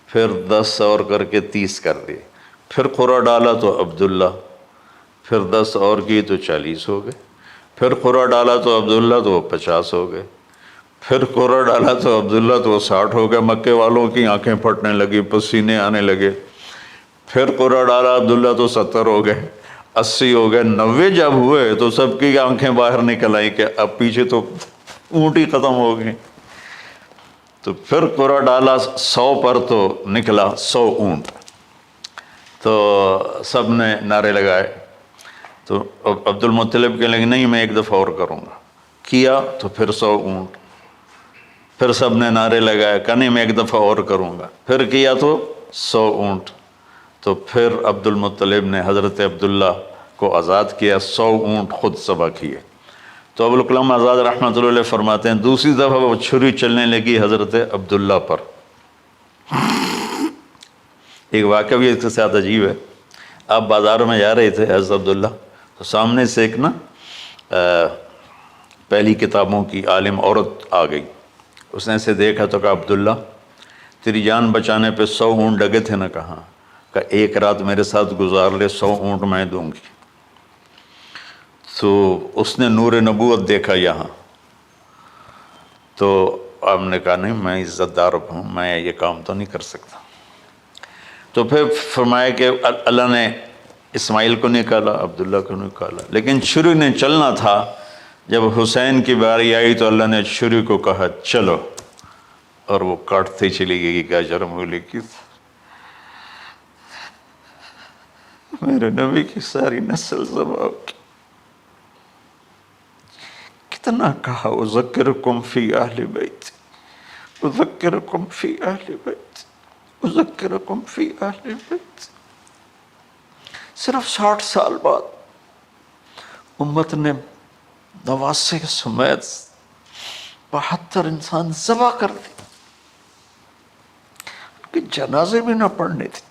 پھر 10 اور کر کے 30 کر دیے. پھر قرعہ ڈالا تو عبداللہ، پھر 10 اور کی تو 40 ہو گئے. پھر قرعہ ڈالا تو عبداللہ تو وہ 50 ہو گئے. پھر قرعہ ڈالا تو عبداللہ تو وہ 60 ہو گئے. مکے والوں کی آنکھیں پھٹنے لگی، پسینے آنے لگے. پھر قرعہ ڈالا عبداللہ تو 70 ہو گئے، 80 ہو گئے. 90 جب ہوئے تو سب کی آنکھیں باہر نکل آئیں کہ اب پیچھے تو اونٹ ہی ختم ہو گئے. تو پھر قرعہ ڈالا 100 پر تو نکلا 100 اونٹ. تو سب نے نعرے لگائے. تو عبد المطلب کہنے لگے نہیں میں ایک دفعہ اور کروں گا. کیا تو پھر 100 اونٹ. پھر سب نے نعرے لگائے، کہا نہیں میں ایک دفعہ اور کروں گا. پھر کیا تو 100 اونٹ. تو پھر عبد المطلب نے حضرت عبداللہ کو آزاد کیا، 100 اونٹ خود ذبح کیے. تو ابوالکلام آزاد رحمۃ اللہ علیہ فرماتے ہیں دوسری دفعہ وہ چھری چلنے لگی حضرت عبداللہ پر۔ ایک واقعہ بھی اس کے ساتھ عجیب ہے۔ آپ بازار میں جا رہے تھے حضرت عبداللہ، تو سامنے سے ایک نا پہلی کتابوں کی عالم عورت آ گئی۔ اس نے اسے دیکھا تو کہا عبداللہ تیری جان بچانے پہ 100 اونٹ ڈگے تھے نا؟ کہاں؟ کہ ایک رات میرے ساتھ گزار لے 100 اونٹ میں دوں گی۔ تو اس نے نور نبوت دیکھا یہاں، تو آپ نے کہا نہیں میں عزت دار ہوں، میں یہ کام تو نہیں کر سکتا۔ تو پھر فرمایا کہ اللہ نے اسماعیل کو نکالا، عبداللہ کو نکالا، لیکن چھری نے چلنا تھا۔ جب حسین کی باری آئی تو اللہ نے چھری کو کہا چلو، اور وہ کاٹتے چلی گئی کہ جرم ہولی کی میرے نبی کی ساری نسل ذبح کی۔ کتنا کہا اذکرکم فی اہل بیت، اذکرکم فی اہل بیت، اذکرکم فی اہل بیت۔ صرف 60 سال بعد امت نے 89 سمیت 72 انسان ذبح کر دی کہ جنازے بھی نہ پڑھنے تھے۔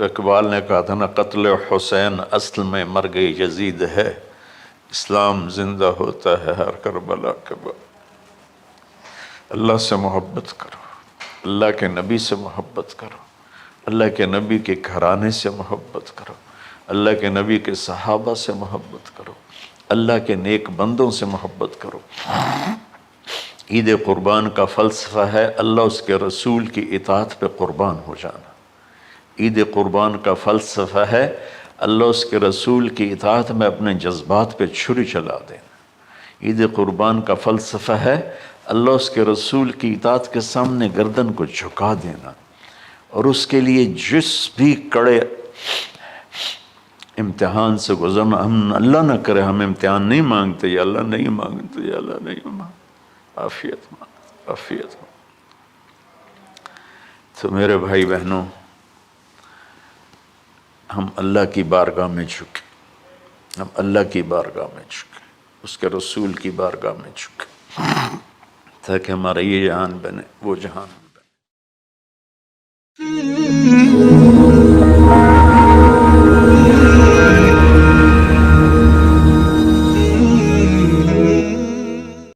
اقبال نے کہا تھا نا قتل حسین اصل میں مرگ یزید ہے، اسلام زندہ ہوتا ہے ہر کربلا کے بعد۔ اللہ سے محبت کرو، اللہ کے نبی سے محبت کرو، اللہ کے نبی کے گھرانے سے محبت کرو، اللہ کے نبی کے صحابہ سے محبت کرو، اللہ کے نیک بندوں سے محبت کرو۔ عید قربان کا فلسفہ ہے اللہ اس کے رسول کی اطاعت پہ قربان ہو جانا۔ عید قربان کا فلسفہ ہے اللہ اس کے رسول کی اطاعت میں اپنے جذبات پہ چھری چلا دینا۔ عید قربان کا فلسفہ ہے اللہ اس کے رسول کی اطاعت کے سامنے گردن کو جھکا دینا، اور اس کے لیے جس بھی کڑے امتحان سے گزرنا۔ ہم اللہ نہ کرے ہم امتحان نہیں مانگتے، یا اللہ نہیں مانگتے، یا اللہ نہیں مانگتے، عافیت مانگتے، عافیت مانگتے۔ تو میرے بھائی بہنوں، ہم اللہ کی بارگاہ میں جھکے، ہم اللہ کی بارگاہ میں جھکے، اس کے رسول کی بارگاہ میں جھکے، تاکہ ہمارا یہ جہان بنے وہ جہان بنے۔